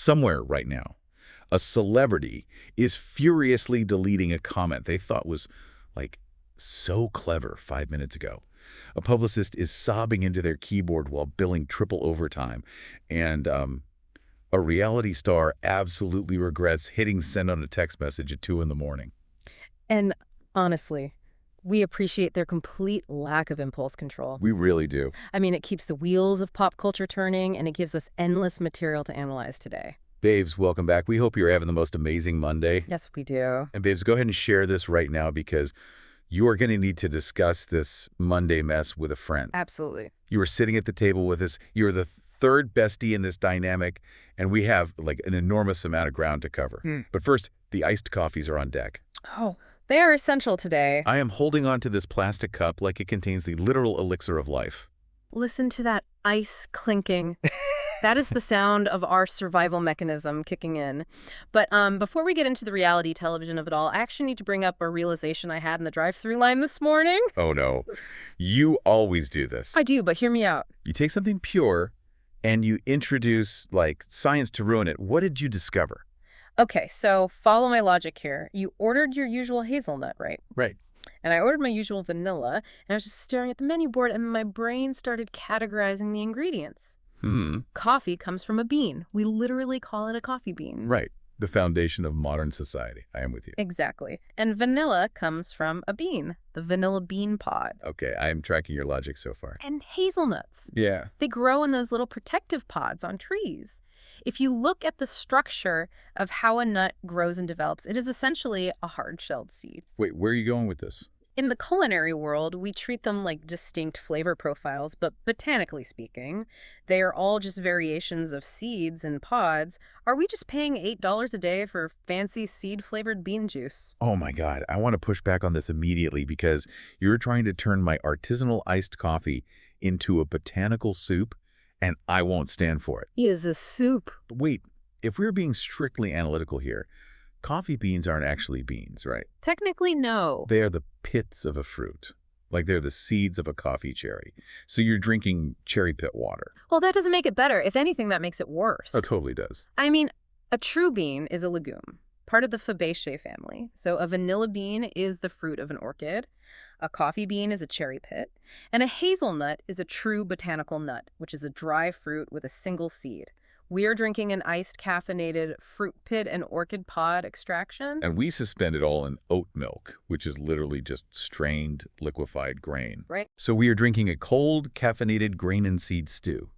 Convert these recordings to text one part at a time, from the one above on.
somewhere right now, a celebrity is furiously deleting a comment they thought was, like, so clever 5 minutes ago. A publicist is sobbing into their keyboard while billing triple overtime. And a reality star absolutely regrets hitting send on a text message at 2 in the morning. And honestly, we appreciate their complete lack of impulse control. We really do. I mean, it keeps the wheels of pop culture turning, and it gives us endless material to analyze today. Babes, welcome back. We hope you're having the most amazing Monday. Yes, we do. And babes, go ahead and share this right now because you are going to need to discuss this Monday mess with a friend. Absolutely. You are sitting at the table with us. You're the third bestie in this dynamic, and we have like an enormous amount of ground to cover. But first, the iced coffees are on deck. Oh, they are essential today. I am holding on to this plastic cup like it contains the literal elixir of life. Listen to that ice clinking. That is the sound of our survival mechanism kicking in. But before we get into the reality television of it all, I actually need to bring up a realization I had in the drive-thru line this morning. Oh, no. You always do this. I do, but hear me out. You take something pure and you introduce, like, science to ruin it. What did you discover? Okay, so follow my logic here. You ordered your usual hazelnut, right? Right. And I ordered my usual vanilla, and I was just staring at the menu board, and my brain started categorizing the ingredients. Coffee comes from a bean. We literally call it a coffee bean. Right. The foundation of modern society. I am with you. Exactly. And vanilla comes from a bean, the vanilla bean pod. Okay, I am tracking your logic so far. And hazelnuts. Yeah. They grow in those little protective pods on trees. If you look at the structure of how a nut grows and develops, it is essentially a hard-shelled seed. Wait, where are you going with this? In the culinary world, we treat them like distinct flavor profiles, but botanically speaking, they are all just variations of seeds and pods. Are we just paying $8 a day for fancy seed-flavored bean juice? Oh my God, I want to push back on this immediately because you're trying to turn my artisanal iced coffee into a botanical soup, and I won't stand for it. It is a soup. But wait, if we're being strictly analytical here, coffee beans aren't actually beans, right? Technically, no. They are the pits of a fruit. Like they're the seeds of a coffee cherry. So you're drinking cherry pit water. Well, that doesn't make it better. If anything, that makes it worse. Oh, it totally does. I mean, a true bean is a legume, part of the Fabaceae family. So a vanilla bean is the fruit of an orchid, a coffee bean is a cherry pit, and a hazelnut is a true botanical nut, which is a dry fruit with a single seed. We're drinking an iced caffeinated fruit pit and orchid pod extraction. And we suspend it all in oat milk, which is literally just strained, liquefied grain. Right. So we are drinking a cold, caffeinated grain and seed stew.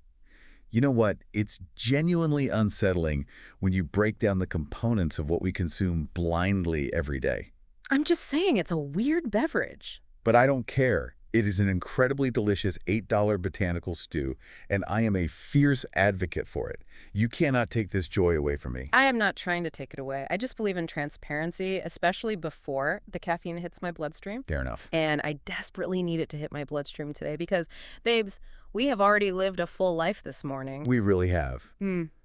You know what? It's genuinely unsettling when you break down the components of what we consume blindly every day. I'm just saying it's a weird beverage. But I don't care. It is an incredibly delicious $8 botanical stew, and I am a fierce advocate for it. You cannot take this joy away from me. I am not trying to take it away. I just believe in transparency, especially before the caffeine hits my bloodstream. Fair enough. And I desperately need it to hit my bloodstream today because, babes, we have already lived a full life this morning. We really have.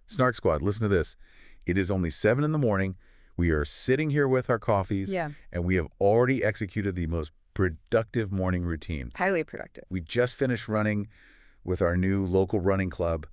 Snark Squad, listen to this. It is only 7 in the morning. We are sitting here with our coffees, and we have already executed the most productive morning routine. Highly productive. We just finished running with our new local running club,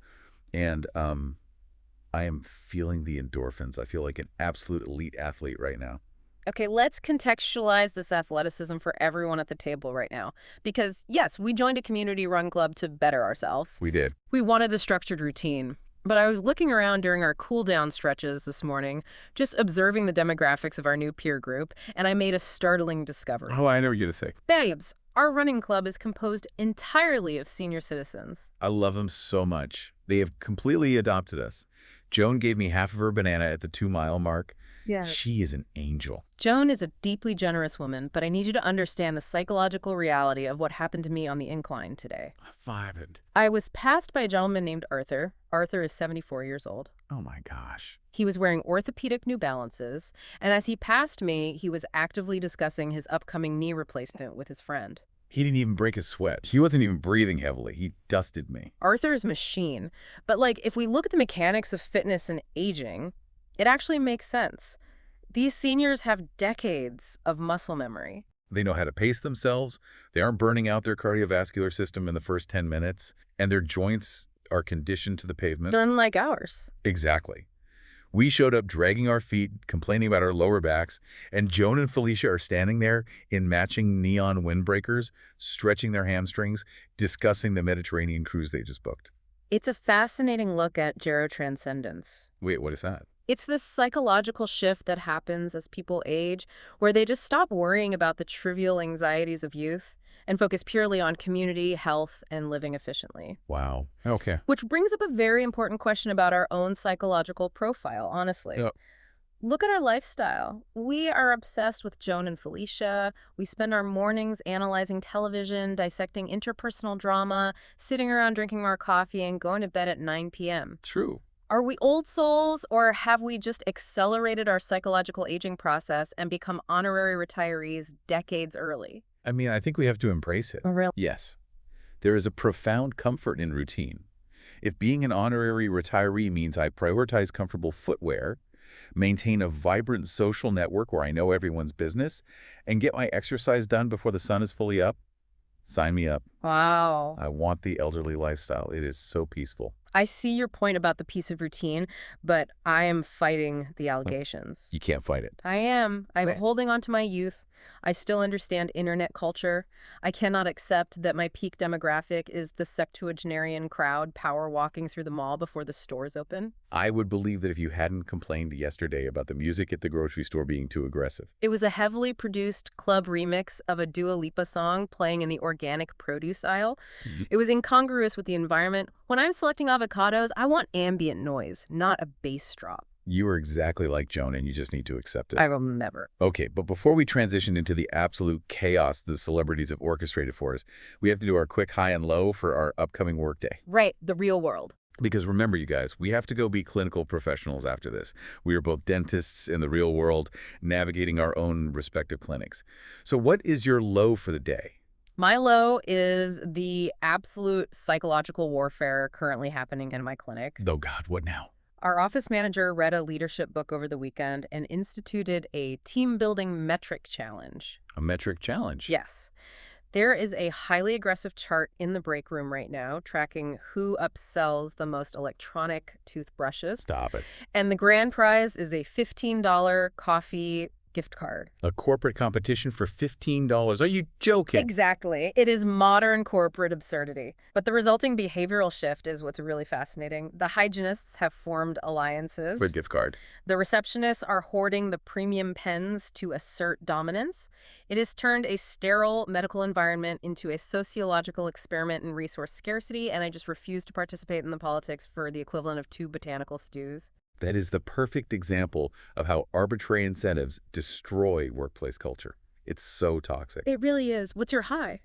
and I am feeling the endorphins. I feel like an absolute elite athlete right now. Okay, let's contextualize this athleticism for everyone at the table right now. Because, yes, we joined a community run club to better ourselves. We did. We wanted the structured routine. But I was looking around during our cool-down stretches this morning, just observing the demographics of our new peer group, and I made a startling discovery. Oh, I know what you're going to say. Babes, our running club is composed entirely of senior citizens. I love them so much. They have completely adopted us. Joan gave me half of her banana at the 2-mile mark. Yeah. She is an angel. Joan is a deeply generous woman, but I need you to understand the psychological reality of what happened to me on the incline today. Vibed. I was passed by a gentleman named Arthur. Arthur is 74 years old. Oh my gosh. He was wearing orthopedic New Balances, and as he passed me, he was actively discussing his upcoming knee replacement with his friend. He didn't even break a sweat. He wasn't even breathing heavily. He dusted me. Arthur's a machine. But, like, if we look at the mechanics of fitness and aging, it actually makes sense. These seniors have decades of muscle memory. They know how to pace themselves. They aren't burning out their cardiovascular system in the first 10 minutes. And their joints are conditioned to the pavement. They're unlike ours. Exactly. We showed up dragging our feet, complaining about our lower backs, and Joan and Felicia are standing there in matching neon windbreakers, stretching their hamstrings, discussing the Mediterranean cruise they just booked. It's a fascinating look at gerotranscendence. Wait, what is that? It's this psychological shift that happens as people age, where they just stop worrying about the trivial anxieties of youth and focus purely on community, health, and living efficiently. Wow. Okay. Which brings up a very important question about our own psychological profile, honestly. Yep. Look at our lifestyle. We are obsessed with Joan and Felicia. We spend our mornings analyzing television, dissecting interpersonal drama, sitting around drinking our coffee, and going to bed at 9 p.m. True. Are we old souls, or have we just accelerated our psychological aging process and become honorary retirees decades early? I mean, I think we have to embrace it. Oh, really? Yes. There is a profound comfort in routine. If being an honorary retiree means I prioritize comfortable footwear, maintain a vibrant social network where I know everyone's business, and get my exercise done before the sun is fully up, sign me up. Wow. I want the elderly lifestyle. It is so peaceful. I see your point about the piece of routine, but I am fighting the allegations. You can't fight it. I am. I'm Right. holding on to my youth. I still understand internet culture. I cannot accept that my peak demographic is the septuagenarian crowd power walking through the mall before the stores open. I would believe that if you hadn't complained yesterday about the music at the grocery store being too aggressive. It was a heavily produced club remix of a Dua Lipa song playing in the organic produce aisle. It was incongruous with the environment. When I'm selecting avocados, I want ambient noise, not a bass drop. You are exactly like Joan, and you just need to accept it. I will never. Okay, but before we transition into the absolute chaos the celebrities have orchestrated for us, we have to do our quick high and low for our upcoming workday. Right, the real world. Because remember, you guys, we have to go be clinical professionals after this. We are both dentists in the real world, navigating our own respective clinics. So what is your low for the day? My low is the absolute psychological warfare currently happening in my clinic. Oh, God, what now? Our office manager read a leadership book over the weekend and instituted a team-building metric challenge. A metric challenge? Yes. There is a highly aggressive chart in the break room right now tracking who upsells the most electronic toothbrushes. Stop it. And the grand prize is a $15 coffee gift card. A corporate competition for $15. Are you joking? Exactly. It is modern corporate absurdity. But the resulting behavioral shift is what's really fascinating. The hygienists have formed alliances. For a gift card. The receptionists are hoarding the premium pens to assert dominance. It has turned a sterile medical environment into a sociological experiment in resource scarcity, and I just refuse to participate in the politics for the equivalent of 2 botanical stews. That is the perfect example of how arbitrary incentives destroy workplace culture. It's so toxic. It really is. What's your high?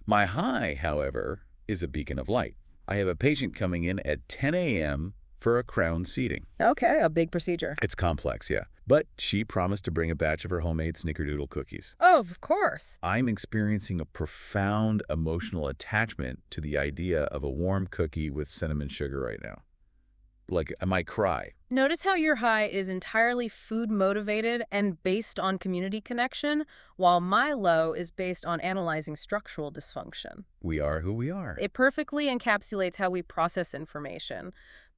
My high, however, is a beacon of light. I have a patient coming in at 10 a.m. for a crown seating. Okay, a big procedure. It's complex, yeah. But she promised to bring a batch of her homemade snickerdoodle cookies. Oh, of course. I'm experiencing a profound emotional attachment to the idea of a warm cookie with cinnamon sugar right now. Like, I might cry. Notice how your high is entirely food-motivated and based on community connection, while my low is based on analyzing structural dysfunction. We are who we are. It perfectly encapsulates how we process information.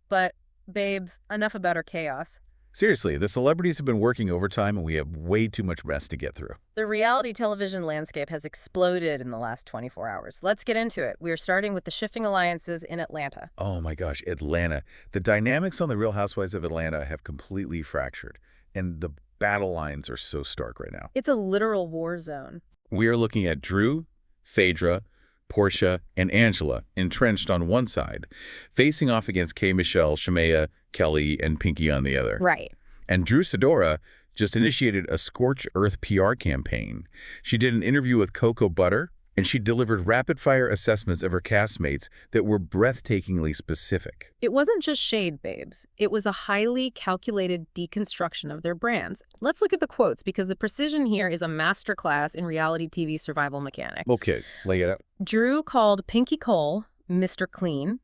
But, babes, enough about our chaos. Seriously, the celebrities have been working overtime and we have way too much rest to get through. The reality television landscape has exploded in the last 24 hours. Let's get into it. We are starting with the shifting alliances in Atlanta. Oh my gosh, Atlanta. The dynamics on the Real Housewives of Atlanta have completely fractured, and the battle lines are so stark right now. It's a literal war zone. We are looking at Drew, Phaedra, Portia, and Angela entrenched on one side, facing off against K. Michelle, Shemaya, Kelly, and Pinky on the other. Right. And Drew Sidora just initiated a Scorch Earth PR campaign. She did an interview with Cocoa Butter, and she delivered rapid-fire assessments of her castmates that were breathtakingly specific. It wasn't just shade, babes. It was a highly calculated deconstruction of their brands. Let's look at the quotes, because the precision here is a masterclass in reality TV survival mechanics. Okay, lay it out. Drew called Pinky Cole Mr. Clean.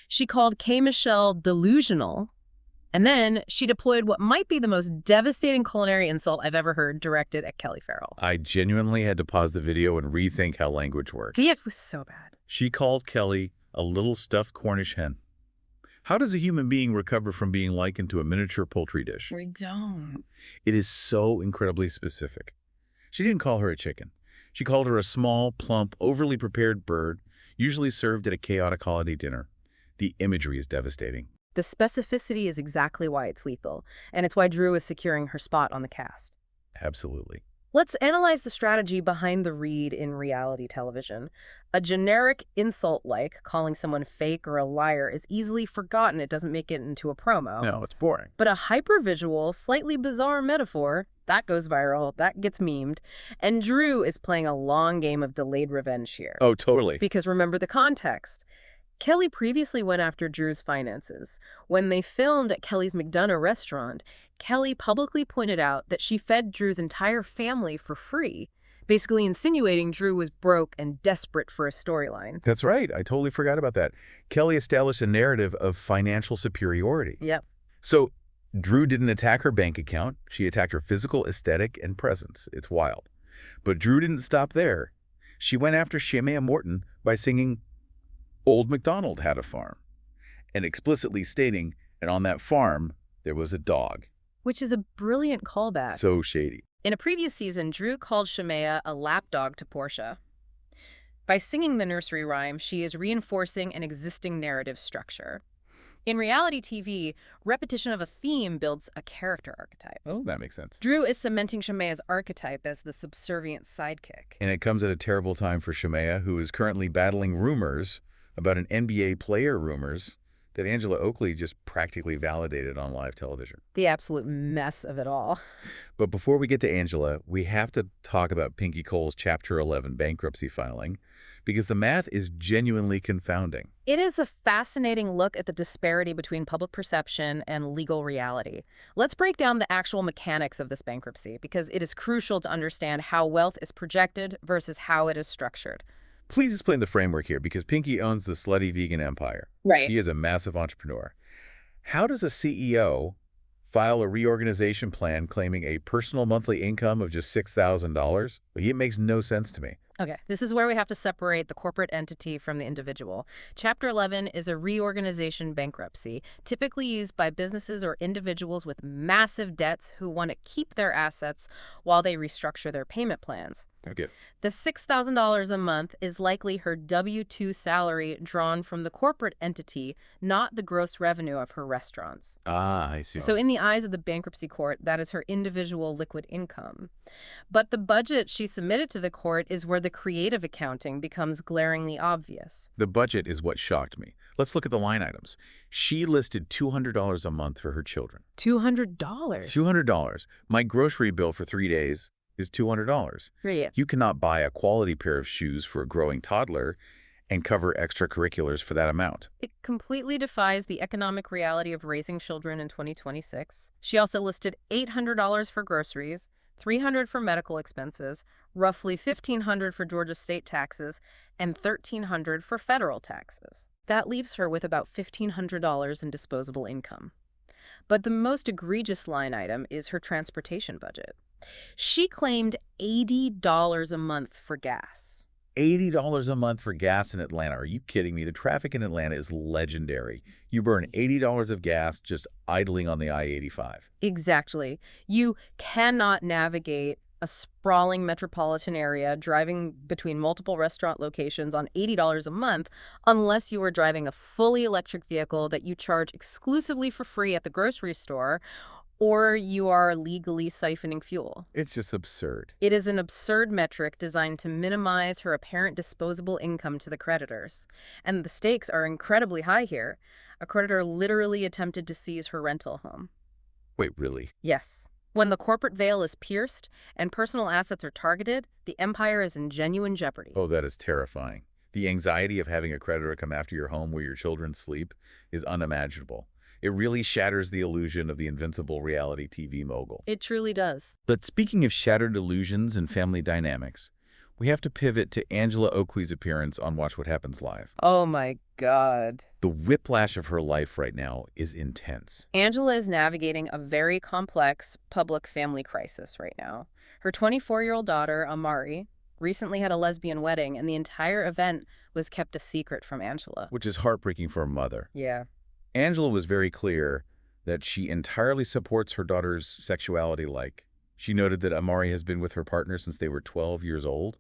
She called K. Michelle delusional. And then she deployed what might be the most devastating culinary insult I've ever heard directed at Kelly Farrell. I genuinely had to pause the video and rethink how language works. It was so bad. She called Kelly a little stuffed Cornish hen. How does a human being recover from being likened to a miniature poultry dish? We don't. It is so incredibly specific. She didn't call her a chicken. She called her a small, plump, overly prepared bird, usually served at a chaotic holiday dinner. The imagery is devastating. The specificity is exactly why it's lethal, and it's why Drew is securing her spot on the cast. Absolutely. Let's analyze the strategy behind the read in reality television. A generic insult like calling someone fake or a liar is easily forgotten. It doesn't make it into a promo. No, it's boring. But a hypervisual, slightly bizarre metaphor, that goes viral, that gets memed. And Drew is playing a long game of delayed revenge here. Oh, totally. Because remember the context. Kelly previously went after Drew's finances. When they filmed at Kelly's McDonough restaurant, Kelly publicly pointed out that she fed Drew's entire family for free, basically insinuating Drew was broke and desperate for a storyline. That's right. I totally forgot about that. Kelly established a narrative of financial superiority. Yep. So Drew didn't attack her bank account. She attacked her physical aesthetic and presence. It's wild. But Drew didn't stop there. She went after Shemaya Morton by singing Old MacDonald Had a Farm, and explicitly stating, and on that farm, there was a dog. Which is a brilliant callback. So shady. In a previous season, Drew called Shemaya a lapdog to Portia. By singing the nursery rhyme, she is reinforcing an existing narrative structure. In reality TV, repetition of a theme builds a character archetype. Oh, that makes sense. Drew is cementing Shemaya's archetype as the subservient sidekick. And it comes at a terrible time for Shemaya, who is currently battling rumors about an NBA player rumors that Angela Oakley just practically validated on live television. The absolute mess of it all. But before we get to Angela, we have to talk about Pinky Cole's Chapter 11 bankruptcy filing, because the math is genuinely confounding. It is a fascinating look at the disparity between public perception and legal reality. Let's break down the actual mechanics of this bankruptcy, because it is crucial to understand how wealth is projected versus how it is structured. Please explain the framework here, because Pinky owns the slutty vegan empire. Right. He is a massive entrepreneur. How does a CEO file a reorganization plan claiming a personal monthly income of just $6,000? It makes no sense to me. Okay, this is where we have to separate the corporate entity from the individual. Chapter 11 is a reorganization bankruptcy, typically used by businesses or individuals with massive debts who want to keep their assets while they restructure their payment plans. Okay. The $6,000 a month is likely her W-2 salary drawn from the corporate entity, not the gross revenue of her restaurants. Ah, I see. So in the eyes of the bankruptcy court, that is her individual liquid income. But the budget she submitted to the court is where the creative accounting becomes glaringly obvious. The budget is what shocked me. Let's look at the line items. She listed $200 a month for her children. $200? $200. My grocery bill for 3 days is $200. Yeah. You cannot buy a quality pair of shoes for a growing toddler and cover extracurriculars for that amount. It completely defies the economic reality of raising children in 2026. She also listed $800 for groceries, $300 for medical expenses, roughly $1,500 for Georgia state taxes, and $1,300 for federal taxes. That leaves her with about $1,500 in disposable income. But the most egregious line item is her transportation budget. She claimed $80 a month for gas. $80 a month for gas in Atlanta. Are you kidding me? The traffic in Atlanta is legendary. You burn $80 of gas just idling on the I-85. Exactly. You cannot navigate a sprawling metropolitan area driving between multiple restaurant locations on $80 a month unless you are driving a fully electric vehicle that you charge exclusively for free at the grocery store, or you are legally siphoning fuel. It's just absurd. It is an absurd metric designed to minimize her apparent disposable income to the creditors. And the stakes are incredibly high here. A creditor literally attempted to seize her rental home. Wait, really? Yes. When the corporate veil is pierced and personal assets are targeted, the empire is in genuine jeopardy. Oh, that is terrifying. The anxiety of having a creditor come after your home where your children sleep is unimaginable. It really shatters the illusion of the invincible reality TV mogul. It truly does. But speaking of shattered illusions and family dynamics, we have to pivot to Angela Oakley's appearance on Watch What Happens Live. Oh my God. The whiplash of her life right now is intense. Angela is navigating a very complex public family crisis right now. Her 24-year-old daughter, Amari, recently had a lesbian wedding, and the entire event was kept a secret from Angela. Which is heartbreaking for a mother. Yeah. Angela was very clear that she entirely supports her daughter's sexuality. She noted that Amari has been with her partner since they were 12 years old.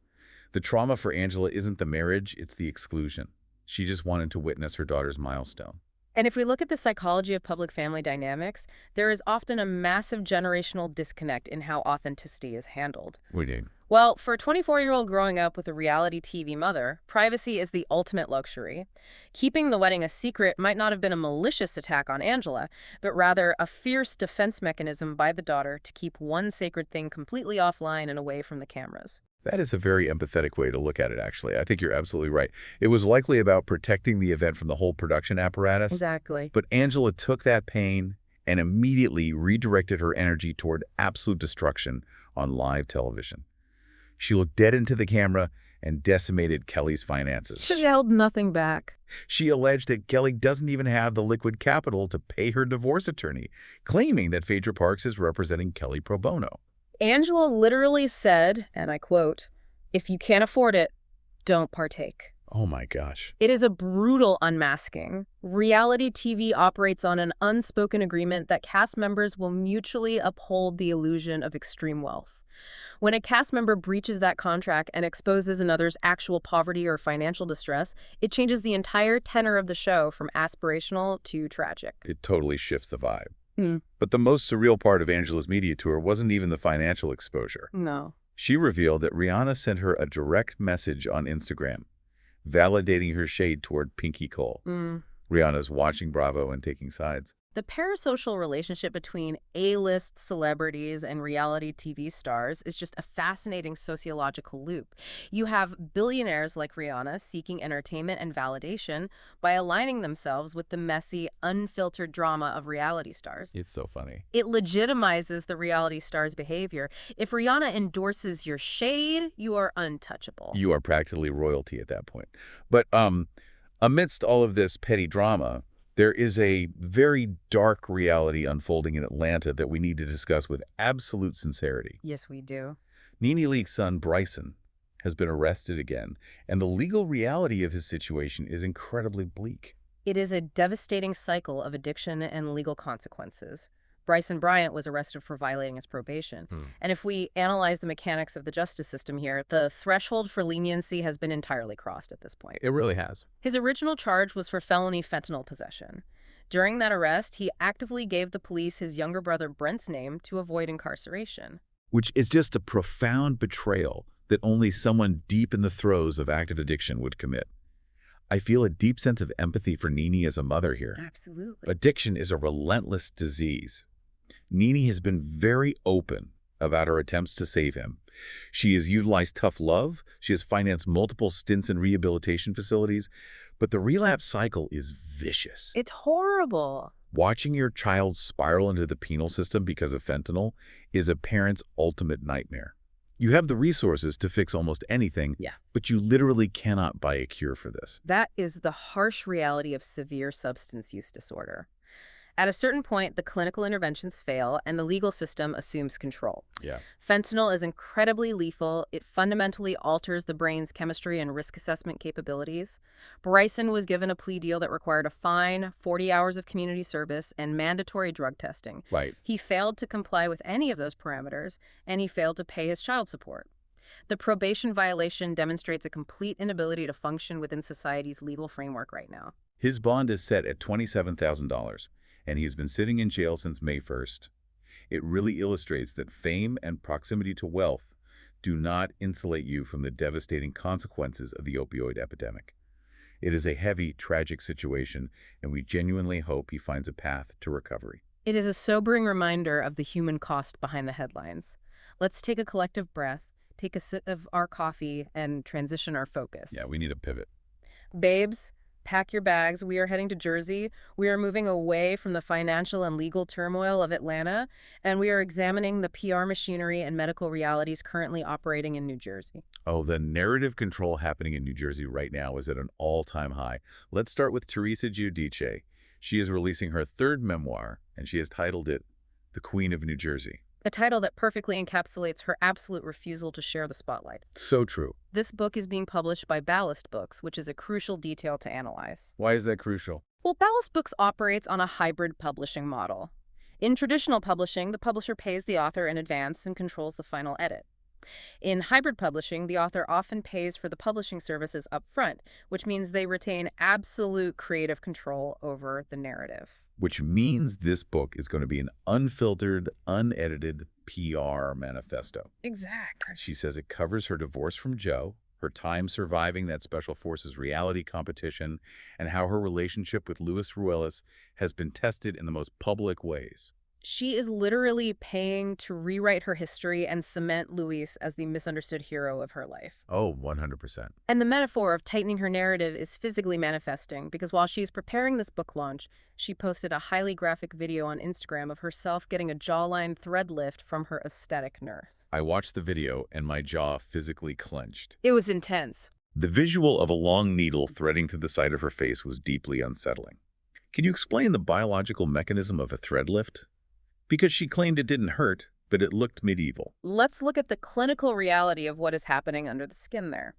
The trauma for Angela isn't the marriage, it's the exclusion. She just wanted to witness her daughter's milestone. And if we look at the psychology of public family dynamics, there is often a massive generational disconnect in how authenticity is handled. We did. Well, for a 24-year-old growing up with a reality TV mother, privacy is the ultimate luxury. Keeping the wedding a secret might not have been a malicious attack on Angela, but rather a fierce defense mechanism by the daughter to keep one sacred thing completely offline and away from the cameras. That is a very empathetic way to look at it, actually. I think you're absolutely right. It was likely about protecting the event from the whole production apparatus. Exactly. But Angela took that pain and immediately redirected her energy toward absolute destruction on live television. She looked dead into the camera and decimated Kelly's finances. She held nothing back. She alleged that Kelly doesn't even have the liquid capital to pay her divorce attorney, claiming that Phaedra Parks is representing Kelly pro bono. Angela literally said, and I quote, "If you can't afford it, don't partake." Oh my gosh. It is a brutal unmasking. Reality TV operates on an unspoken agreement that cast members will mutually uphold the illusion of extreme wealth. When a cast member breaches that contract and exposes another's actual poverty or financial distress, it changes the entire tenor of the show from aspirational to tragic. It totally shifts the vibe. But the most surreal part of Angela's media tour wasn't even the financial exposure. No. She revealed that Rihanna sent her a direct message on Instagram, validating her shade toward Pinky Cole. Rihanna's watching Bravo and taking sides. The parasocial relationship between A-list celebrities and reality TV stars is just a fascinating sociological loop. You have billionaires like Rihanna seeking entertainment and validation by aligning themselves with the messy, unfiltered drama of reality stars. It's so funny. It legitimizes the reality star's behavior. If Rihanna endorses your shade, you are untouchable. You are practically royalty at that point. But amidst all of this petty drama, there is a very dark reality unfolding in Atlanta that we need to discuss with absolute sincerity. Yes, we do. NeNe Leakes' son, Bryson, has been arrested again, and the legal reality of his situation is incredibly bleak. It is a devastating cycle of addiction and legal consequences. Bryson Bryant was arrested for violating his probation. And if we analyze the mechanics of the justice system here, the threshold for leniency has been entirely crossed at this point. It really has. His original charge was for felony fentanyl possession. During that arrest, he actively gave the police his younger brother Brent's name to avoid incarceration. Which is just a profound betrayal that only someone deep in the throes of active addiction would commit. I feel a deep sense of empathy for NeNe as a mother here. Absolutely. Addiction is a relentless disease. NeNe has been very open about her attempts to save him. She has utilized tough love. She has financed multiple stints in rehabilitation facilities. But the relapse cycle is vicious. It's horrible. Watching your child spiral into the penal system because of fentanyl is a parent's ultimate nightmare. You have the resources to fix almost anything, but you literally cannot buy a cure for this. That is the harsh reality of severe substance use disorder. At a certain point, the clinical interventions fail and the legal system assumes control. Fentanyl is incredibly lethal. It fundamentally alters the brain's chemistry and risk assessment capabilities. Bryson was given a plea deal that required a fine, 40 hours of community service, and mandatory drug testing. He failed to comply with any of those parameters, and he failed to pay his child support. The probation violation demonstrates a complete inability to function within society's legal framework right now. His bond is set at $27,000. And he's been sitting in jail since May 1st. It really illustrates that fame and proximity to wealth do not insulate you from the devastating consequences of the opioid epidemic. It is a heavy, tragic situation, and we genuinely hope he finds a path to recovery. It is a sobering reminder of the human cost behind the headlines. Let's take a collective breath, take a sip of our coffee, and transition our focus. Yeah, we need a pivot. Babes, pack your bags. We are heading to Jersey. We are moving away from the financial and legal turmoil of Atlanta, and we are examining the PR machinery and medical realities currently operating in New Jersey. Oh, the narrative control happening in New Jersey right now is at an all-time high. Let's start with Teresa Giudice. She is releasing her third memoir, and she has titled it The Queen of New Jersey. A title that perfectly encapsulates her absolute refusal to share the spotlight. So true. This book is being published by Ballast Books, which is a crucial detail to analyze. Why is that crucial? Well, Ballast Books operates on a hybrid publishing model. In traditional publishing, the publisher pays the author in advance and controls the final edit. In hybrid publishing, the author often pays for the publishing services up front, which means they retain absolute creative control over the narrative. Which means this book is going to be an unfiltered, unedited PR manifesto. Exactly. She says it covers her divorce from Joe, her time surviving that Special Forces reality competition, and how her relationship with Luis Ruelas has been tested in the most public ways. She is literally paying to rewrite her history and cement Luis as the misunderstood hero of her life. Oh, 100%. And the metaphor of tightening her narrative is physically manifesting because while she's preparing this book launch, she posted a highly graphic video on Instagram of herself getting a jawline thread lift from her aesthetic nurse. I watched the video and my jaw physically clenched. It was intense. The visual of a long needle threading through the side of her face was deeply unsettling. Can you explain the biological mechanism of a thread lift? Because she claimed it didn't hurt, but it looked medieval. Let's look at the clinical reality of what is happening under the skin there.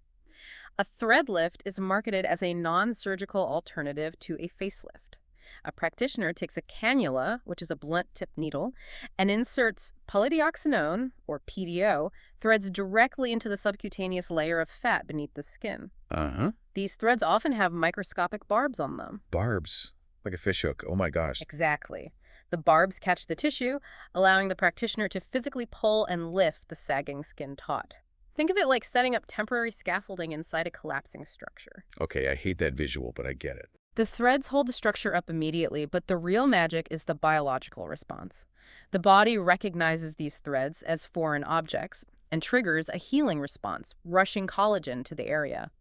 A thread lift is marketed as a non-surgical alternative to a facelift. A practitioner takes a cannula, which is a blunt-tipped needle, and inserts polydioxinone, or PDO, threads directly into the subcutaneous layer of fat beneath the skin. Uh-huh. These threads often have microscopic barbs on them. Barbs. Like a fishhook. Oh my gosh. Exactly. The barbs catch the tissue, allowing the practitioner to physically pull and lift the sagging skin taut. Think of it like setting up temporary scaffolding inside a collapsing structure. Okay, I hate that visual, but I get it. The threads hold the structure up immediately, but the real magic is the biological response. The body recognizes these threads as foreign objects and triggers a healing response, rushing collagen to the area.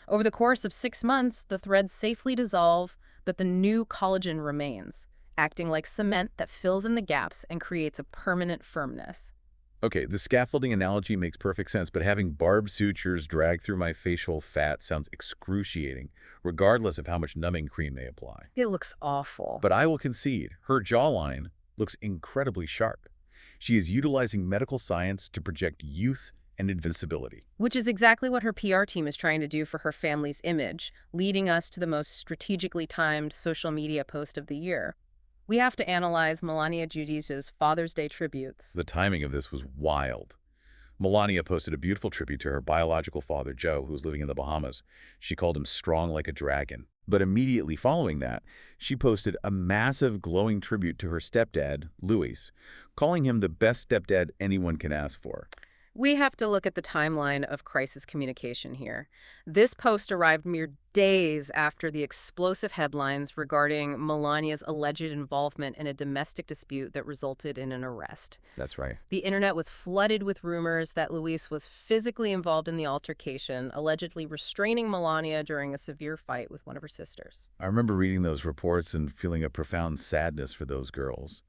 Over the course of 6 months, the threads safely dissolve, but the new collagen remains, acting like cement that fills in the gaps and creates a permanent firmness. Okay, the scaffolding analogy makes perfect sense, but having barbed sutures drag through my facial fat sounds excruciating, regardless of how much numbing cream they apply. It looks awful. But I will concede, her jawline looks incredibly sharp. She is utilizing medical science to project youth and invincibility. Which is exactly what her PR team is trying to do for her family's image, leading us to the most strategically timed social media post of the year. We have to analyze Melania Giudice's Father's Day tributes. The timing of this was wild. Melania posted a beautiful tribute to her biological father, Joe, who was living in the Bahamas. She called him strong like a dragon. But immediately following that, she posted a massive glowing tribute to her stepdad, Luis, calling him the best stepdad anyone can ask for. We have to look at the timeline of crisis communication here. This post arrived mere days after the explosive headlines regarding Melania's alleged involvement in a domestic dispute that resulted in an arrest. That's right. The internet was flooded with rumors that Luis was physically involved in the altercation, allegedly restraining Melania during a severe fight with one of her sisters. I remember reading those reports and feeling a profound sadness for those girls.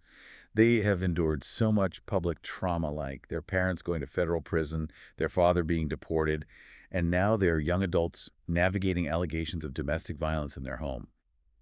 They have endured so much public trauma, like their parents going to federal prison, their father being deported, and now they're young adults navigating allegations of domestic violence in their home.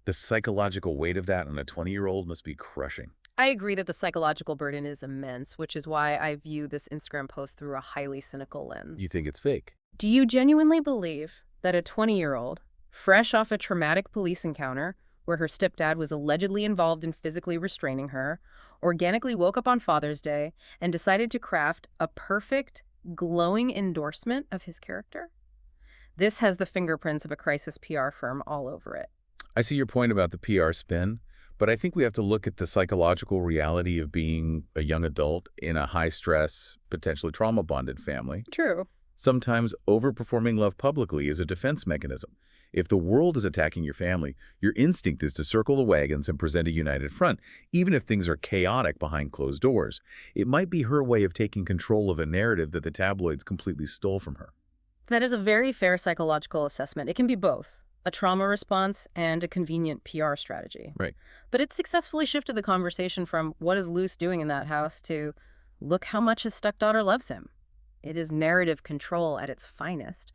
The psychological weight of that on a 20-year-old must be crushing. I agree that the psychological burden is immense, which is why I view this Instagram post through a highly cynical lens. You think it's fake? Do you genuinely believe that a 20-year-old, fresh off a traumatic police encounter where her stepdad was allegedly involved in physically restraining her, organically woke up on Father's Day and decided to craft a perfect, glowing endorsement of his character? This has the fingerprints of a crisis PR firm all over it. I see your point about the PR spin, but I think we have to look at the psychological reality of being a young adult in a high-stress, potentially trauma-bonded family. True. Sometimes overperforming love publicly is a defense mechanism. If the world is attacking your family, your instinct is to circle the wagons and present a united front, even if things are chaotic behind closed doors. It might be her way of taking control of a narrative that the tabloids completely stole from her. That is a very fair psychological assessment. It can be both, a trauma response and a convenient PR strategy. Right. But it successfully shifted the conversation from what is Luce doing in that house to look how much his stepdaughter loves him. It is narrative control at its finest.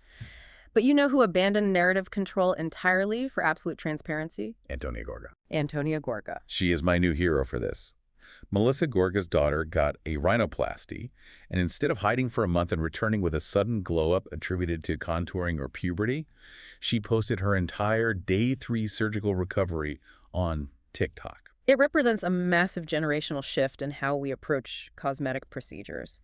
But you know who abandoned narrative control entirely for absolute transparency? Antonia Gorga. Antonia Gorga. She is my new hero for this. Melissa Gorga's daughter got a rhinoplasty, and instead of hiding for a month and returning with a sudden glow-up attributed to contouring or puberty, she posted her entire day 3 surgical recovery on TikTok. It represents a massive generational shift in how we approach cosmetic procedures.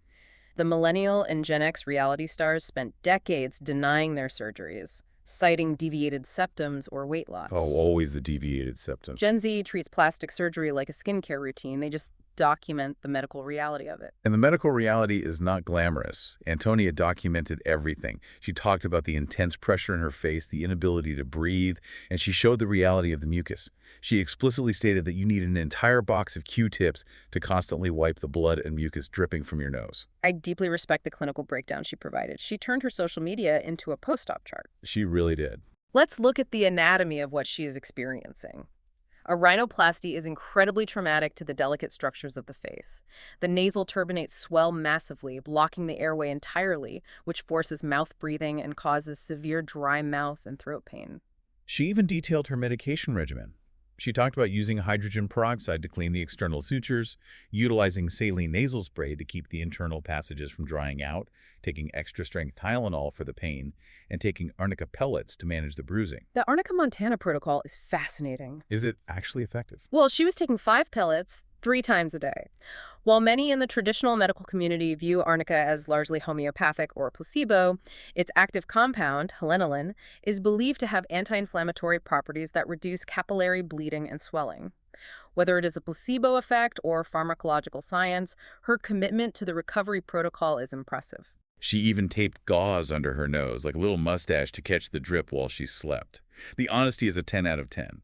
The millennial and Gen X reality stars spent decades denying their surgeries, citing deviated septums or weight loss. Oh, always the deviated septum. Gen Z treats plastic surgery like a skincare routine. They just document the medical reality of it. And the medical reality is not glamorous. Antonia documented everything. She talked about the intense pressure in her face, the inability to breathe, and she showed the reality of the mucus. She explicitly stated that you need an entire box of Q-tips to constantly wipe the blood and mucus dripping from your nose. I deeply respect the clinical breakdown she provided. She turned her social media into a post-op chart. She really did. Let's look at the anatomy of what she is experiencing. A rhinoplasty is incredibly traumatic to the delicate structures of the face. The nasal turbinates swell massively, blocking the airway entirely, which forces mouth breathing and causes severe dry mouth and throat pain. She even detailed her medication regimen. She talked about using hydrogen peroxide to clean the external sutures, utilizing saline nasal spray to keep the internal passages from drying out, taking extra-strength Tylenol for the pain, and taking arnica pellets to manage the bruising. The Arnica Montana protocol is fascinating. Is it actually effective? Well, she was taking 5 pellets 3 times a day. While many in the traditional medical community view arnica as largely homeopathic or placebo, its active compound, heleniline, is believed to have anti-inflammatory properties that reduce capillary bleeding and swelling. Whether it is a placebo effect or pharmacological science, her commitment to the recovery protocol is impressive. She even taped gauze under her nose, like a little mustache, to catch the drip while she slept. The honesty is a 10 out of 10.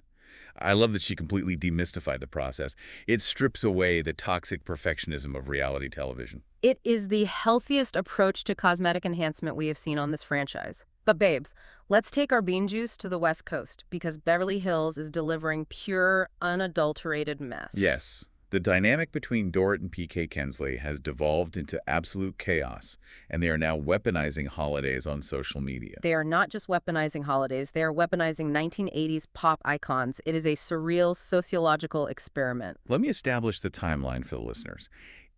I love that she completely demystified the process. It strips away the toxic perfectionism of reality television. It is the healthiest approach to cosmetic enhancement we have seen on this franchise. But babes, let's take our bean juice to the West Coast because Beverly Hills is delivering pure, unadulterated mess. Yes. The dynamic between Dorrit and PK Kensley has devolved into absolute chaos, and they are now weaponizing holidays on social media. They are not just weaponizing holidays, they are weaponizing 1980s pop icons. It is a surreal sociological experiment. Let me establish the timeline for the listeners.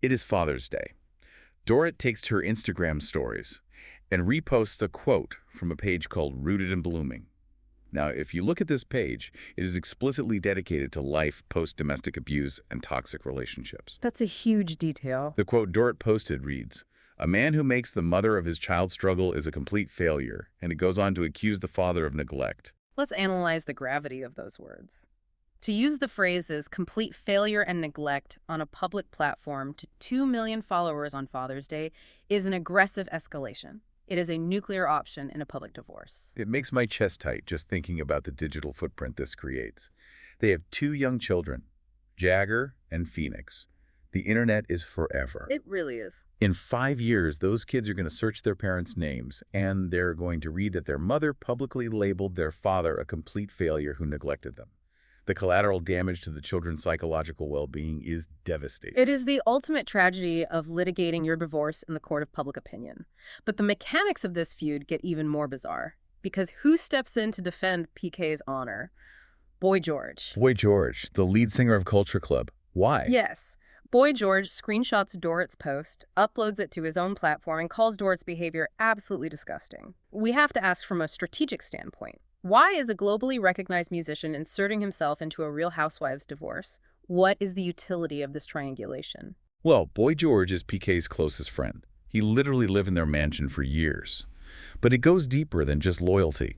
It is Father's Day. Dorrit takes to her Instagram stories and reposts a quote from a page called Rooted and Blooming. Now, if you look at this page, it is explicitly dedicated to life post-domestic abuse and toxic relationships. That's a huge detail. The quote Dorrit posted reads, "A man who makes the mother of his child struggle is a complete failure," and it goes on to accuse the father of neglect. Let's analyze the gravity of those words. To use the phrases complete failure and neglect on a public platform to 2 million followers on Father's Day is an aggressive escalation. It is a nuclear option in a public divorce. It makes my chest tight just thinking about the digital footprint this creates. They have 2 young children, Jagger and Phoenix. The internet is forever. It really is. In 5 years, those kids are going to search their parents' names, and they're going to read that their mother publicly labeled their father a complete failure who neglected them. The collateral damage to the children's psychological well-being is devastating. It is the ultimate tragedy of litigating your divorce in the court of public opinion. But the mechanics of this feud get even more bizarre. Because who steps in to defend PK's honor? Boy George. Boy George, the lead singer of Culture Club. Why? Yes. Boy George screenshots Dorrit's post, uploads it to his own platform, and calls Dorrit's behavior absolutely disgusting. We have to ask from a strategic standpoint. Why is a globally recognized musician inserting himself into a Real Housewives divorce? What is the utility of this triangulation? Well, Boy George is PK's closest friend. He literally lived in their mansion for years. But it goes deeper than just loyalty.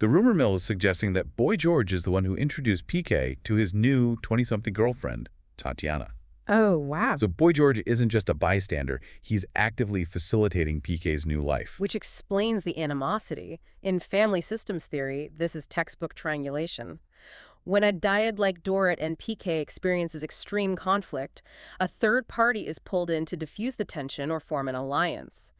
The rumor mill is suggesting that Boy George is the one who introduced PK to his new 20-something girlfriend, Tatiana. Oh, wow. So Boy George isn't just a bystander, he's actively facilitating PK's new life. Which explains the animosity. In family systems theory, this is textbook triangulation. When a dyad like Dorrit and PK experiences extreme conflict, a third party is pulled in to diffuse the tension or form an alliance.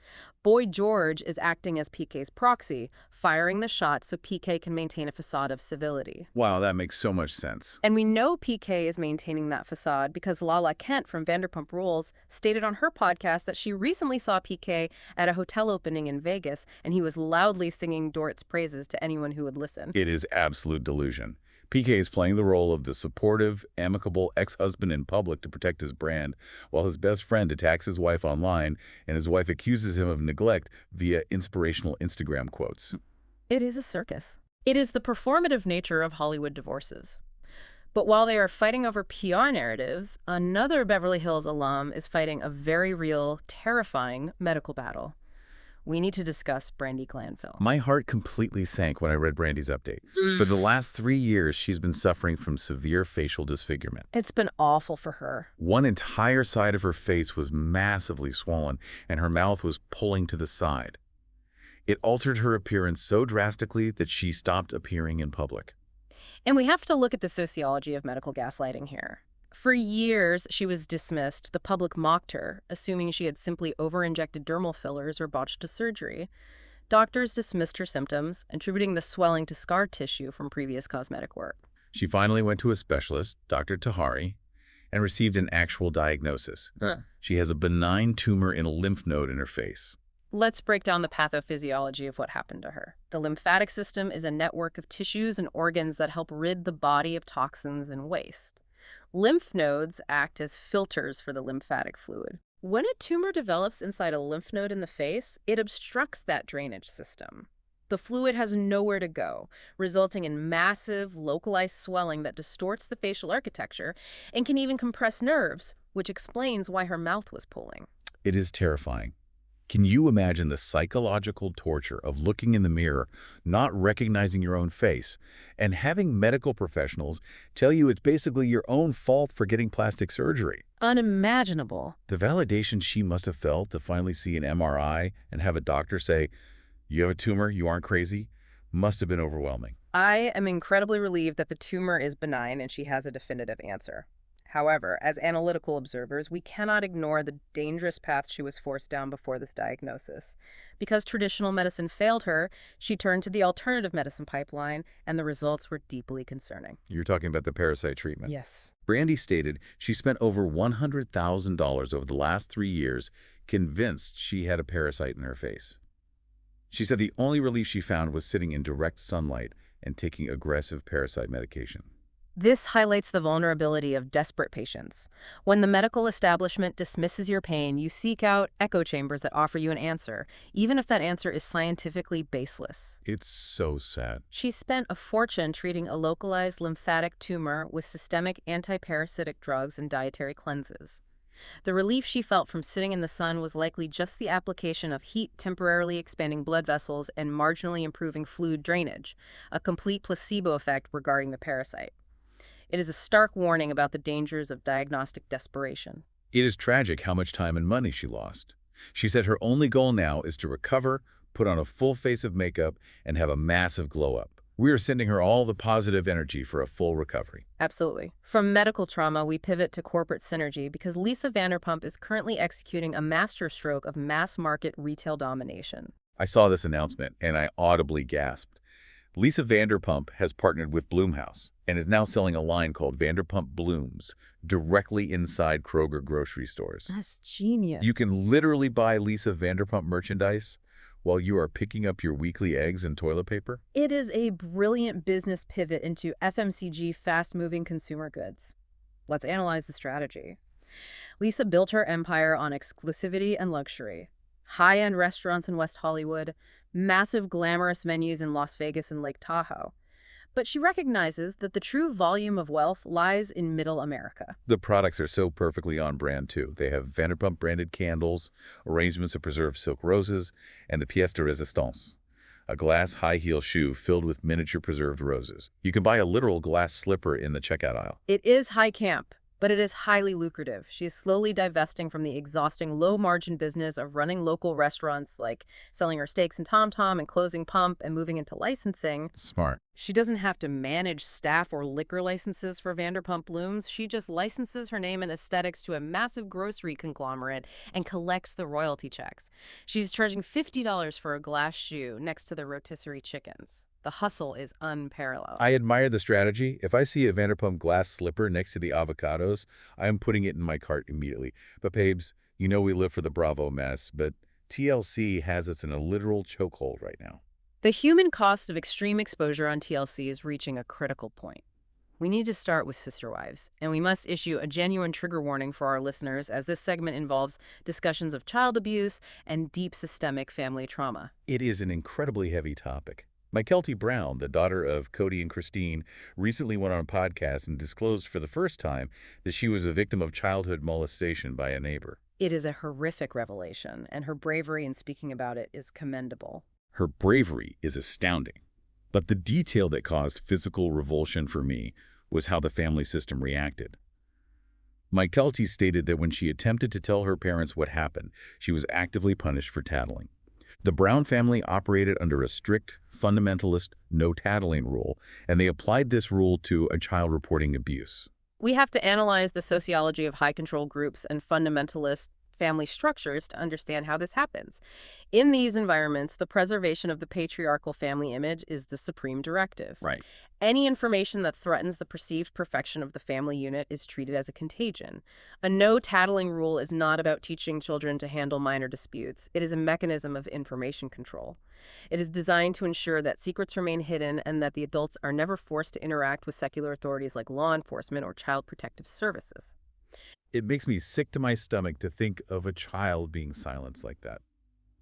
Boy George is acting as PK's proxy, firing the shots so PK can maintain a facade of civility. Wow, that makes so much sense. And we know PK is maintaining that facade because Lala Kent from Vanderpump Rules stated on her podcast that she recently saw PK at a hotel opening in Vegas, and he was loudly singing Dorrit's praises to anyone who would listen. It is absolute delusion. PK is playing the role of the supportive, amicable ex-husband in public to protect his brand, while his best friend attacks his wife online and his wife accuses him of neglect via inspirational Instagram quotes. It is a circus. It is the performative nature of Hollywood divorces. But while they are fighting over PR narratives, another Beverly Hills alum is fighting a very real, terrifying medical battle. We need to discuss Brandi Glanville. My heart completely sank when I read Brandi's update. For the last 3 years, she's been suffering from severe facial disfigurement. It's been awful for her. One entire side of her face was massively swollen, and her mouth was pulling to the side. It altered her appearance so drastically that she stopped appearing in public. And we have to look at the sociology of medical gaslighting here. For years, she was dismissed. The public mocked her, assuming she had simply over-injected dermal fillers or botched a surgery. Doctors dismissed her symptoms, attributing the swelling to scar tissue from previous cosmetic work. She finally went to a specialist, Dr. Tahari, and received an actual diagnosis. She has a benign tumor in a lymph node in her face. Let's break down the pathophysiology of what happened to her. The lymphatic system is a network of tissues and organs that help rid the body of toxins and waste. Lymph nodes act as filters for the lymphatic fluid. When a tumor develops inside a lymph node in the face, it obstructs that drainage system. The fluid has nowhere to go, resulting in massive, localized swelling that distorts the facial architecture and can even compress nerves, which explains why her mouth was pulling. It is terrifying. Can you imagine the psychological torture of looking in the mirror, not recognizing your own face, and having medical professionals tell you it's basically your own fault for getting plastic surgery? Unimaginable. The validation she must have felt to finally see an MRI and have a doctor say, "You have a tumor, you aren't crazy," must have been overwhelming. I am incredibly relieved that the tumor is benign and she has a definitive answer. However, as analytical observers, we cannot ignore the dangerous path she was forced down before this diagnosis. Because traditional medicine failed her, she turned to the alternative medicine pipeline, and the results were deeply concerning. You're talking about the parasite treatment. Yes. Brandi stated she spent over $100,000 over the last 3 years convinced she had a parasite in her face. She said the only relief she found was sitting in direct sunlight and taking aggressive parasite medication. This highlights the vulnerability of desperate patients. When the medical establishment dismisses your pain, you seek out echo chambers that offer you an answer, even if that answer is scientifically baseless. It's so sad. She spent a fortune treating a localized lymphatic tumor with systemic antiparasitic drugs and dietary cleanses. The relief she felt from sitting in the sun was likely just the application of heat temporarily expanding blood vessels and marginally improving fluid drainage, a complete placebo effect regarding the parasite. It is a stark warning about the dangers of diagnostic desperation. It is tragic how much time and money she lost. She said her only goal now is to recover, put on a full face of makeup, and have a massive glow-up. We are sending her all the positive energy for a full recovery. Absolutely. From medical trauma, we pivot to corporate synergy because Lisa Vanderpump is currently executing a masterstroke of mass-market retail domination. I saw this announcement, and I audibly gasped. Lisa Vanderpump has partnered with Blumhouse and is now selling a line called Vanderpump Blooms directly inside Kroger grocery stores. That's genius. You can literally buy Lisa Vanderpump merchandise while you are picking up your weekly eggs and toilet paper. It is a brilliant business pivot into FMCG fast-moving consumer goods. Let's analyze the strategy. Lisa built her empire on exclusivity and luxury. High-end restaurants in West Hollywood, massive glamorous menus in Las Vegas and Lake Tahoe. But she recognizes that the true volume of wealth lies in middle America. The products are so perfectly on brand, too. They have Vanderpump-branded candles, arrangements of preserved silk roses, and the pièce de résistance, a glass high-heel shoe filled with miniature preserved roses. You can buy a literal glass slipper in the checkout aisle. It is high camp, but it is highly lucrative. She is slowly divesting from the exhausting low-margin business of running local restaurants, like selling her steaks in Tom Tom and closing Pump and moving into licensing. Smart. She doesn't have to manage staff or liquor licenses for Vanderpump Blooms. She just licenses her name and aesthetics to a massive grocery conglomerate and collects the royalty checks. She's charging $50 for a glass shoe next to the rotisserie chickens. The hustle is unparalleled. I admire the strategy. If I see a Vanderpump glass slipper next to the avocados, I am putting it in my cart immediately. But babes, you know we live for the Bravo mess, but TLC has us in a literal chokehold right now. The human cost of extreme exposure on TLC is reaching a critical point. We need to start with sister wives, and we must issue a genuine trigger warning for our listeners as this segment involves discussions of child abuse and deep systemic family trauma. It is an incredibly heavy topic. Mykelti Brown, the daughter of Cody and Christine, recently went on a podcast and disclosed for the first time that she was a victim of childhood molestation by a neighbor. It is a horrific revelation, and her bravery in speaking about it is commendable. Her bravery is astounding. But the detail that caused physical revulsion for me was how the family system reacted. Mykelti stated that when she attempted to tell her parents what happened, she was actively punished for tattling. The Brown family operated under a strict, fundamentalist, no-tattling rule, and they applied this rule to a child reporting abuse. We have to analyze the sociology of high-control groups and fundamentalist family structures to understand how this happens. In these environments, the preservation of the patriarchal family image is the supreme directive. Right. Any information that threatens the perceived perfection of the family unit is treated as a contagion. A no-tattling rule is not about teaching children to handle minor disputes. It is a mechanism of information control. It is designed to ensure that secrets remain hidden and that the adults are never forced to interact with secular authorities like law enforcement or child protective services. It makes me sick to my stomach to think of a child being silenced like that.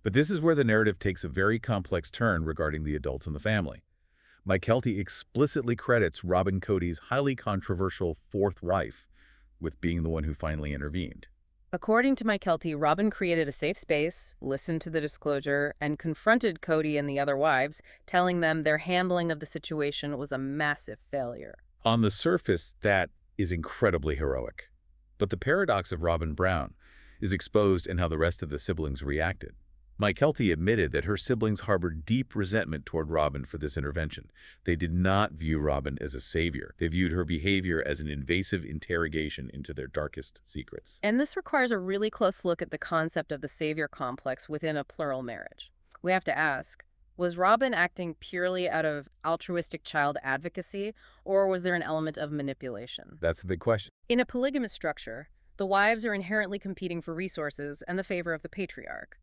But this is where the narrative takes a very complex turn regarding the adults in the family. Mykelti explicitly credits Robin Cody's highly controversial fourth wife with being the one who finally intervened. According to Mykelti, Robin created a safe space, listened to the disclosure, and confronted Cody and the other wives, telling them their handling of the situation was a massive failure. On the surface, that is incredibly heroic. But the paradox of Robin Brown is exposed in how the rest of the siblings reacted. Mykelti admitted that her siblings harbored deep resentment toward Robin for this intervention. They did not view Robin as a savior. They viewed her behavior as an invasive interrogation into their darkest secrets. And this requires a really close look at the concept of the savior complex within a plural marriage. We have to ask, was Robin acting purely out of altruistic child advocacy, or was there an element of manipulation? That's the big question. In a polygamous structure, the wives are inherently competing for resources and the favor of the patriarch.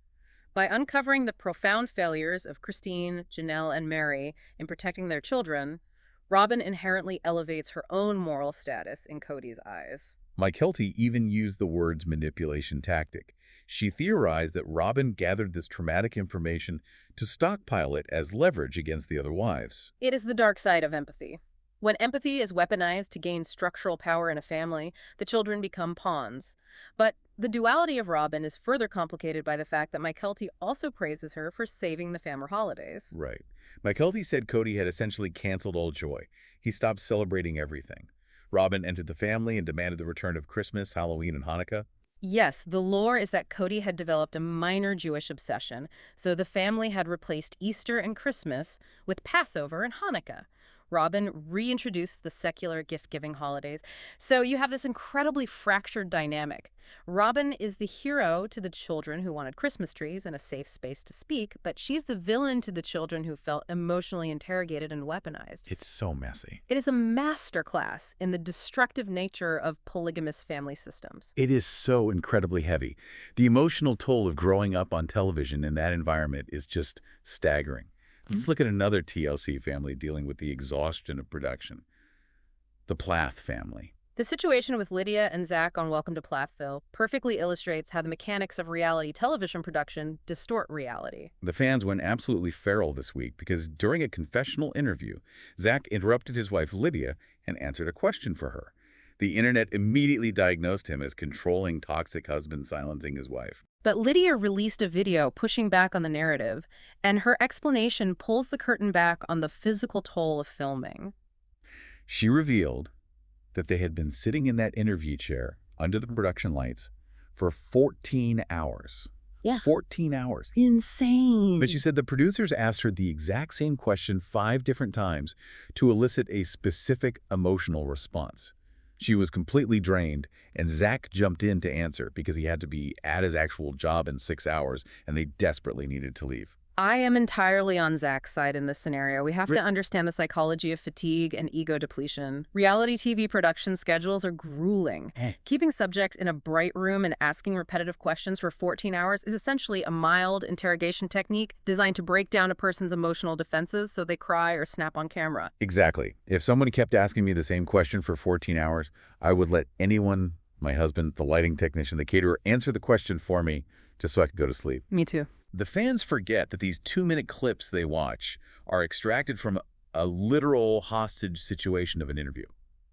By uncovering the profound failures of Christine, Janelle, and Mary in protecting their children, Robin inherently elevates her own moral status in Cody's eyes. Mykelti even used the words manipulation tactic. She theorized that Robin gathered this traumatic information to stockpile it as leverage against the other wives. It is the dark side of empathy. When empathy is weaponized to gain structural power in a family, the children become pawns. But the duality of Robin is further complicated by the fact that Mykelti also praises her for saving the family holidays. Right. Mykelti said Cody had essentially canceled all joy. He stopped celebrating everything. Robin entered the family and demanded the return of Christmas, Halloween, and Hanukkah. Yes, the lore is that Cody had developed a minor Jewish obsession, so the family had replaced Easter and Christmas with Passover and Hanukkah. Robin reintroduced the secular gift-giving holidays. So you have this incredibly fractured dynamic. Robin is the hero to the children who wanted Christmas trees and a safe space to speak, but she's the villain to the children who felt emotionally interrogated and weaponized. It's so messy. It is a masterclass in the destructive nature of polygamous family systems. It is so incredibly heavy. The emotional toll of growing up on television in that environment is just staggering. Let's look at another TLC family dealing with the exhaustion of production. The Plath family. The situation with Lydia and Zach on Welcome to Plathville perfectly illustrates how the mechanics of reality television production distort reality. The fans went absolutely feral this week because during a confessional interview, Zach interrupted his wife Lydia and answered a question for her. The internet immediately diagnosed him as controlling, toxic husband silencing his wife. But Lydia released a video pushing back on the narrative, and her explanation pulls the curtain back on the physical toll of filming. She revealed that they had been sitting in that interview chair under the production lights for 14 hours. Yeah. 14 hours. Insane. But she said the producers asked her the exact same question 5 different times to elicit a specific emotional response. She was completely drained, and Zach jumped in to answer because he had to be at his actual job in 6 hours, and they desperately needed to leave. I am entirely on Zach's side in this scenario. We have to understand the psychology of fatigue and ego depletion. Reality TV production schedules are grueling. Keeping subjects in a bright room and asking repetitive questions for 14 hours is essentially a mild interrogation technique designed to break down a person's emotional defenses so they cry or snap on camera. Exactly. If someone kept asking me the same question for 14 hours, I would let anyone, my husband, the lighting technician, the caterer, answer the question for me just so I could go to sleep. Me too. The fans forget that these 2-minute clips they watch are extracted from a literal hostage situation of an interview.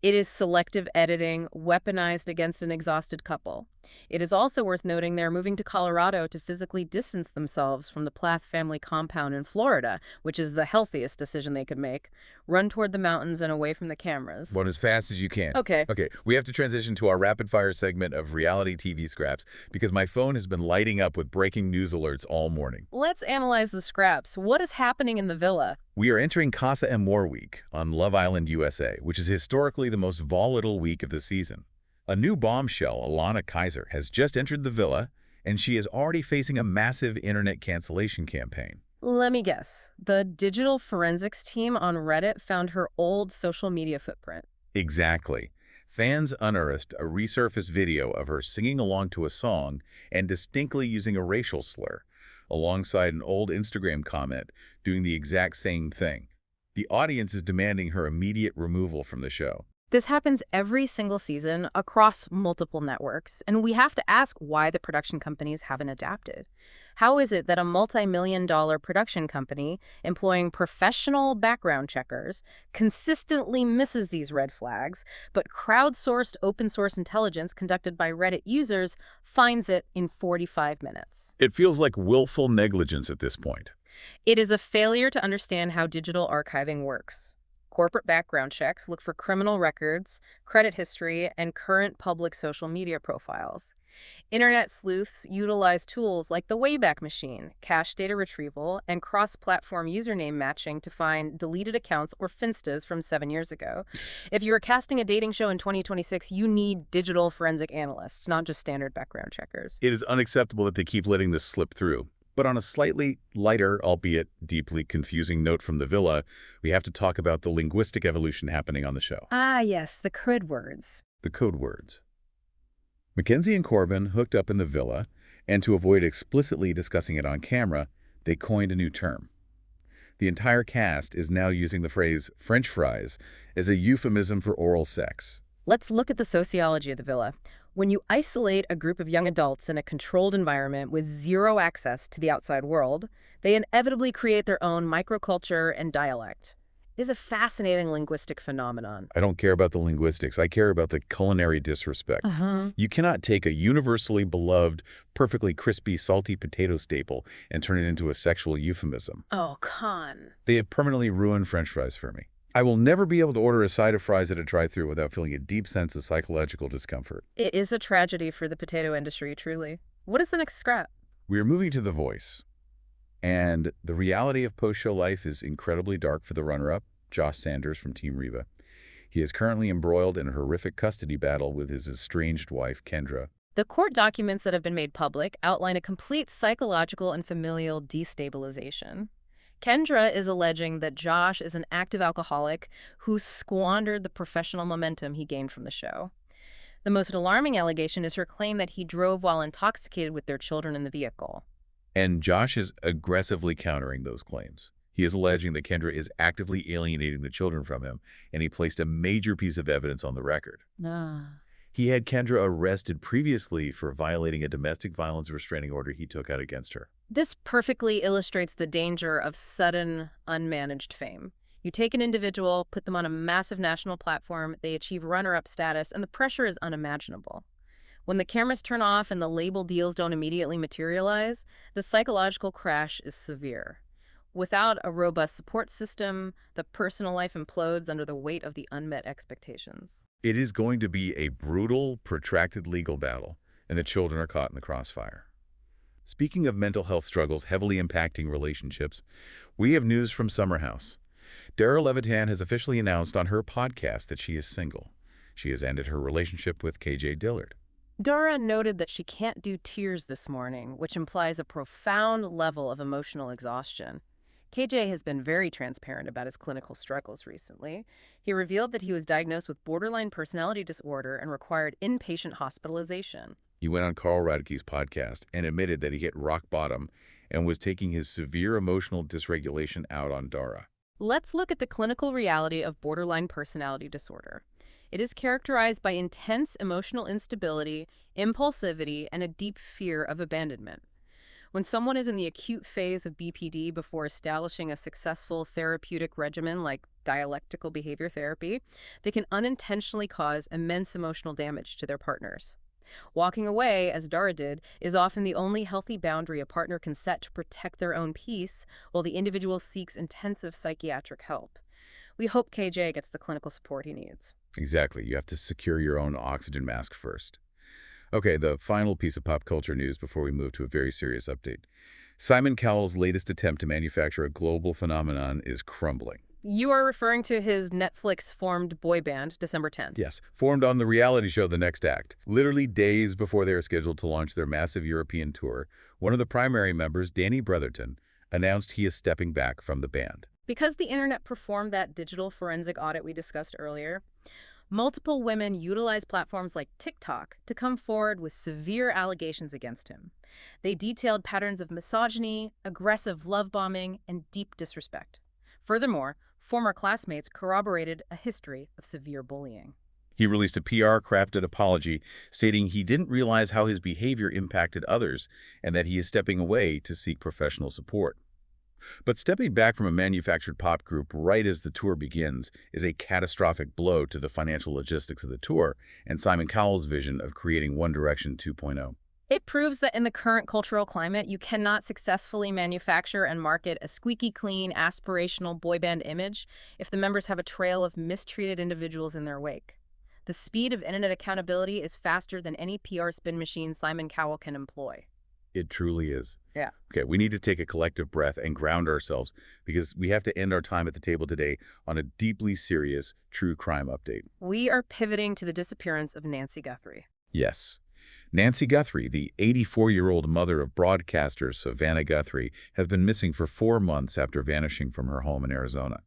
It is selective editing, weaponized against an exhausted couple. It is also worth noting they're moving to Colorado to physically distance themselves from the Plath family compound in Florida, which is the healthiest decision they could make. Run toward the mountains and away from the cameras. Run as fast as you can. Okay. Okay, we have to transition to our rapid-fire segment of reality TV scraps because my phone has been lighting up with breaking news alerts all morning. Let's analyze the scraps. What is happening in the villa? We are entering Casa Amor week on Love Island, USA, which is historically the most volatile week of the season. A new bombshell, Alana Kaiser, has just entered the villa, and she is already facing a massive internet cancellation campaign. Let me guess. The digital forensics team on Reddit found her old social media footprint. Exactly. Fans unearthed a resurfaced video of her singing along to a song and distinctly using a racial slur, alongside an old Instagram comment doing the exact same thing. The audience is demanding her immediate removal from the show. This happens every single season across multiple networks, and we have to ask why the production companies haven't adapted. How is it that a multi-million-dollar production company employing professional background checkers consistently misses these red flags, but crowdsourced open-source intelligence conducted by Reddit users finds it in 45 minutes? It feels like willful negligence at this point. It is a failure to understand how digital archiving works. Corporate background checks look for criminal records, credit history, and current public social media profiles. Internet sleuths utilize tools like the Wayback Machine, cache data retrieval, and cross-platform username matching to find deleted accounts or finstas from 7 years ago. If you are casting a dating show in 2026, you need digital forensic analysts, not just standard background checkers. It is unacceptable that they keep letting this slip through. But on a slightly lighter, albeit deeply confusing note from the villa, we have to talk about the linguistic evolution happening on the show. Ah, yes, the code words. The code words. Mackenzie and Corbin hooked up in the villa, and to avoid explicitly discussing it on camera, they coined a new term. The entire cast is now using the phrase French fries as a euphemism for oral sex. Let's look at the sociology of the villa. When you isolate a group of young adults in a controlled environment with zero access to the outside world, they inevitably create their own microculture and dialect. It is a fascinating linguistic phenomenon. I don't care about the linguistics. I care about the culinary disrespect. You cannot take a universally beloved, perfectly crispy, salty potato staple and turn it into a sexual euphemism. Oh, Con. They have permanently ruined French fries for me. I will never be able to order a side of fries at a drive-thru without feeling a deep sense of psychological discomfort. It is a tragedy for the potato industry, truly. What is the next scrap? We are moving to The Voice. And the reality of post-show life is incredibly dark for the runner-up, Josh Sanders from Team Reba. He is currently embroiled in a horrific custody battle with his estranged wife, Kendra. The court documents that have been made public outline a complete psychological and familial destabilization. Kendra is alleging that Josh is an active alcoholic who squandered the professional momentum he gained from the show. The most alarming allegation is her claim that he drove while intoxicated with their children in the vehicle. And Josh is aggressively countering those claims. He is alleging that Kendra is actively alienating the children from him, and he placed a major piece of evidence on the record. He had Kendra arrested previously for violating a domestic violence restraining order he took out against her. This perfectly illustrates the danger of sudden, unmanaged fame. You take an individual, put them on a massive national platform, they achieve runner-up status, and the pressure is unimaginable. When the cameras turn off and the label deals don't immediately materialize, the psychological crash is severe. Without a robust support system, the personal life implodes under the weight of the unmet expectations. It is going to be a brutal, protracted legal battle, and the children are caught in the crossfire. Speaking of mental health struggles heavily impacting relationships, we have news from Summer House. Dara Levitan has officially announced on her podcast that she is single. She has ended her relationship with KJ Dillard. Dora noted that she can't do tears this morning, which implies a profound level of emotional exhaustion. KJ has been very transparent about his clinical struggles recently. He revealed that he was diagnosed with borderline personality disorder and required inpatient hospitalization. He went on Carl Radke's podcast and admitted that he hit rock bottom and was taking his severe emotional dysregulation out on Dara. Let's look at the clinical reality of borderline personality disorder. It is characterized by intense emotional instability, impulsivity, and a deep fear of abandonment. When someone is in the acute phase of BPD before establishing a successful therapeutic regimen like dialectical behavior therapy, they can unintentionally cause immense emotional damage to their partners. Walking away, as Dara did, is often the only healthy boundary a partner can set to protect their own peace while the individual seeks intensive psychiatric help. We hope KJ gets the clinical support he needs. Exactly. You have to secure your own oxygen mask first. Okay, the final piece of pop culture news before we move to a very serious update. Simon Cowell's latest attempt to manufacture a global phenomenon is crumbling. You are referring to his Netflix-formed boy band, December 10th. Yes, formed on the reality show The Next Act. Literally days before they are scheduled to launch their massive European tour, one of the primary members, Danny Brotherton, announced he is stepping back from the band. Because the internet performed that digital forensic audit we discussed earlier, multiple women utilized platforms like TikTok to come forward with severe allegations against him. They detailed patterns of misogyny, aggressive love bombing, and deep disrespect. Furthermore, former classmates corroborated a history of severe bullying. He released a PR-crafted apology stating he didn't realize how his behavior impacted others and that he is stepping away to seek professional support. But stepping back from a manufactured pop group right as the tour begins is a catastrophic blow to the financial logistics of the tour and Simon Cowell's vision of creating One Direction 2.0. It proves that in the current cultural climate, you cannot successfully manufacture and market a squeaky clean, aspirational boy band image if the members have a trail of mistreated individuals in their wake. The speed of internet accountability is faster than any PR spin machine Simon Cowell can employ. It truly is. Yeah. Okay, we need to take a collective breath and ground ourselves because we have to end our time at the table today on a deeply serious true crime update. We are pivoting to the disappearance of Nancy Guthrie. Yes. Nancy Guthrie, the 84-year-old mother of broadcaster Savannah Guthrie, has been missing for 4 months after vanishing from her home in Arizona.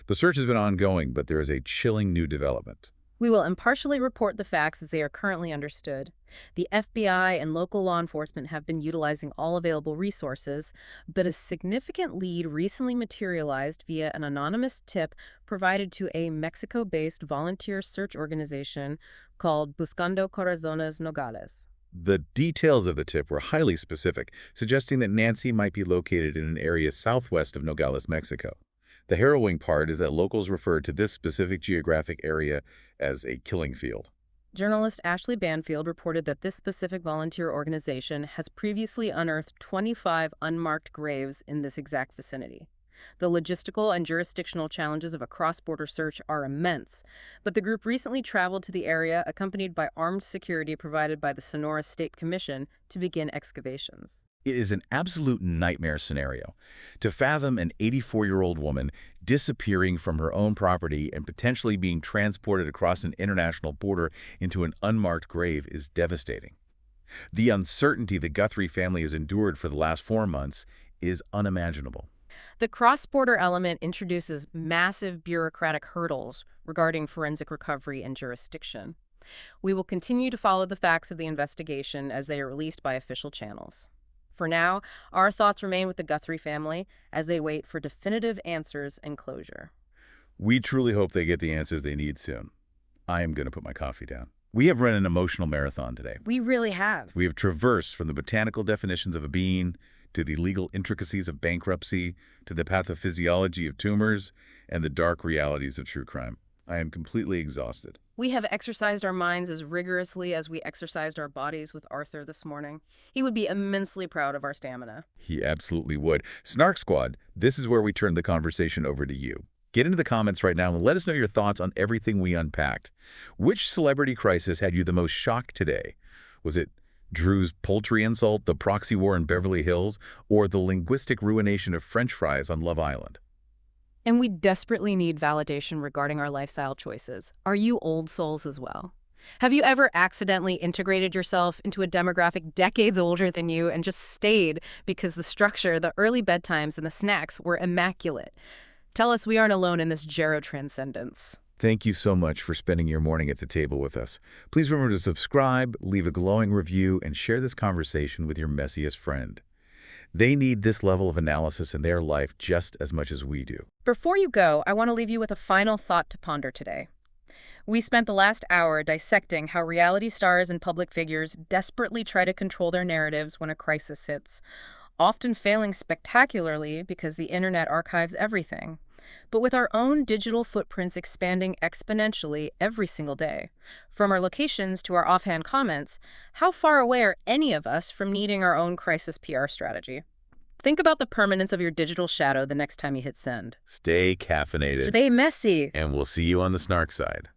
The search has been ongoing, but there is a chilling new development. We will impartially report the facts as they are currently understood. The FBI and local law enforcement have been utilizing all available resources, but a significant lead recently materialized via an anonymous tip provided to a Mexico-based volunteer search organization called Buscando Corazones Nogales. The details of the tip were highly specific, suggesting that Nancy might be located in an area southwest of Nogales, Mexico. The harrowing part is that locals refer to this specific geographic area as a killing field. Journalist Ashley Banfield reported that this specific volunteer organization has previously unearthed 25 unmarked graves in this exact vicinity. The logistical and jurisdictional challenges of a cross-border search are immense, but the group recently traveled to the area accompanied by armed security provided by the Sonora State Commission to begin excavations. It is an absolute nightmare scenario. To fathom an 84-year-old woman disappearing from her own property and potentially being transported across an international border into an unmarked grave is devastating. The uncertainty the Guthrie family has endured for the last 4 months is unimaginable. The cross-border element introduces massive bureaucratic hurdles regarding forensic recovery and jurisdiction. We will continue to follow the facts of the investigation as they are released by official channels. For now, our thoughts remain with the Guthrie family as they wait for definitive answers and closure. We truly hope they get the answers they need soon. I am going to put my coffee down. We have run an emotional marathon today. We really have. We have traversed from the botanical definitions of a bean to the legal intricacies of bankruptcy to the pathophysiology of tumors and the dark realities of true crime. I am completely exhausted. We have exercised our minds as rigorously as we exercised our bodies with Arthur this morning. He would be immensely proud of our stamina. He absolutely would. Snark Squad, this is where we turn the conversation over to you. Get into the comments right now and let us know your thoughts on everything we unpacked. Which celebrity crisis had you the most shocked today? Was it Drew's poultry insult, the proxy war in Beverly Hills, or the linguistic ruination of French fries on Love Island? And we desperately need validation regarding our lifestyle choices. Are you old souls as well? Have you ever accidentally integrated yourself into a demographic decades older than you and just stayed because the structure, the early bedtimes, and the snacks were immaculate? Tell us we aren't alone in this gero-transcendence. Thank you so much for spending your morning at the table with us. Please remember to subscribe, leave a glowing review, and share this conversation with your messiest friend. They need this level of analysis in their life just as much as we do. Before you go, I want to leave you with a final thought to ponder today. We spent the last hour dissecting how reality stars and public figures desperately try to control their narratives when a crisis hits, often failing spectacularly because the internet archives everything. But with our own digital footprints expanding exponentially every single day, from our locations to our offhand comments, how far away are any of us from needing our own crisis PR strategy? Think about the permanence of your digital shadow the next time you hit send. Stay caffeinated. Stay messy. And we'll see you on the Snark Side.